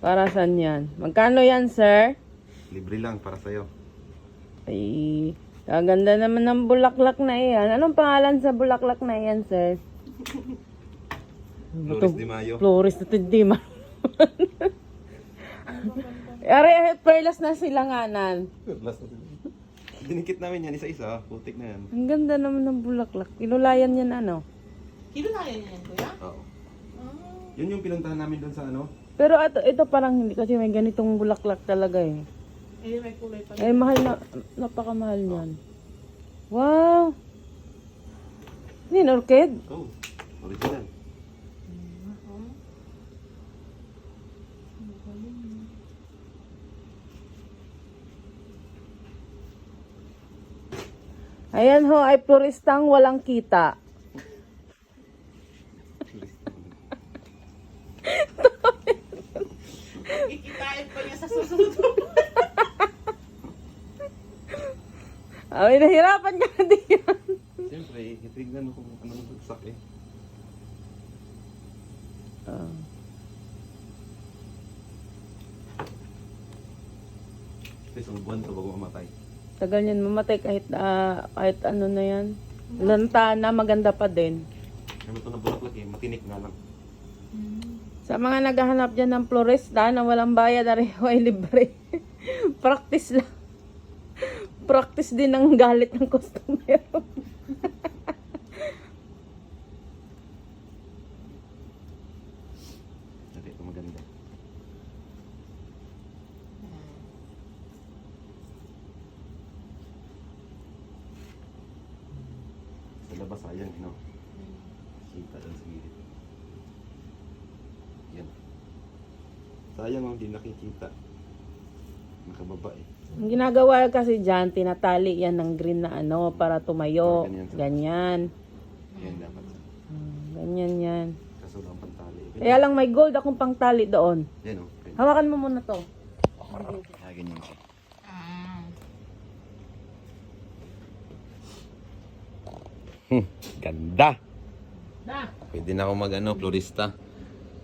Para saan yan? Magkano yan, sir? Libre lang para sa'yo. Ay, kaganda naman ng bulaklak na iyan. Anong pangalan sa bulaklak na iyan, sir? Flores de Mayo. Flores na Tindima. Are, perlas na silanganan. Dinikit namin yan isa-isa. Putik na yan. Ang ganda naman ng bulaklak. Ilulayan yan ano. Kinulayan niya yan, kuya? Oo. Yun yung pinuntahan namin doon sa ano. Pero ito parang hindi kasi may ganitong bulaklak talaga eh. Eh, may kulay pa. Eh, mahal na, napakamahal niyan. Wow! Hindi, orchid? Oh, original. Ayan ho, ay floristang walang kita. Ikitain pa niya sa susunod. Ay, nahirapan ka na din. Siyempre, itignan mo kung ano nang bagsak eh. Isang buwan to bago mamatay. Tagal niyan mamatay kahit ano na yan. Lantana, maganda pa din. Ano to na bulaklak eh, matinik nga lang. Sa mga naghahanap dyan ng florista na walang bayad, areho ay libre. Practice lang. Practice din ang galit ng customer. Dati ito maganda. Sa labas sayang, no? Kita lang sa gilid. Yan. Sayang ang hindi nakikita. Nakababa eh. Ang ginagawa kasi dyan, tinatali yan ng green na ano para tumayo. Ganyan. Yan dapat. Ganyan yan. Kaso lang pantali. Kaya lang may gold akong pangtali doon. Yan o. Hawakan mo muna to. Ganyan siya. Ganda! Na. Pwede na ako mag florista.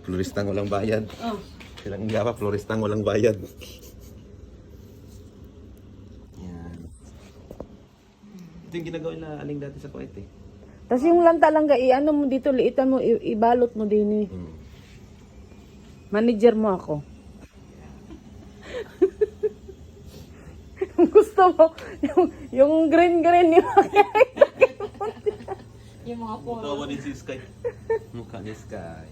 Floristang walang bayad. Oh. Silang gawa, floristang walang bayad. Yan. Ito yung ginagawa na aling dati sa Kuwait eh. Tapos yung lanta lang ano mo dito, liitan mo, ibalot mo din eh. Manager mo ako. Gusto mo, yung green-green yung Yung mga Mukha ni si Sky. Mukha ni Sky.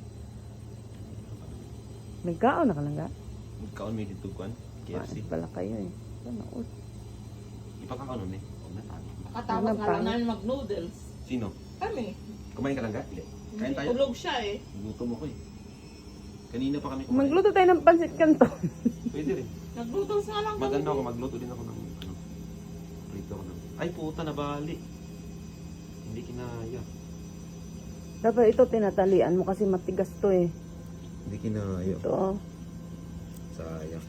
Nagkaon na ka lang ga? Mukha may ditukuan. KFC. Pala kayo eh. Ano, Ipakakaon eh. Katapos nga lang namin mag-noodles. Sino? Kami. Kumain ka lang ga? Hindi. Kain tayo. Tulog siya eh. Luto mo ko eh. Kanina pa kami kumain. Magluto tayo ng pansit canton. Pwede rin. Nag-noodles nga lang kami. Maganda ako, magluto din ako ng ano. Prito ako ng... Ay puta, nabali. Hindi kinaya. Dapat ito tinatalian mo kasi matigas to eh. Hindi kinaya. Ito oh. Sayang.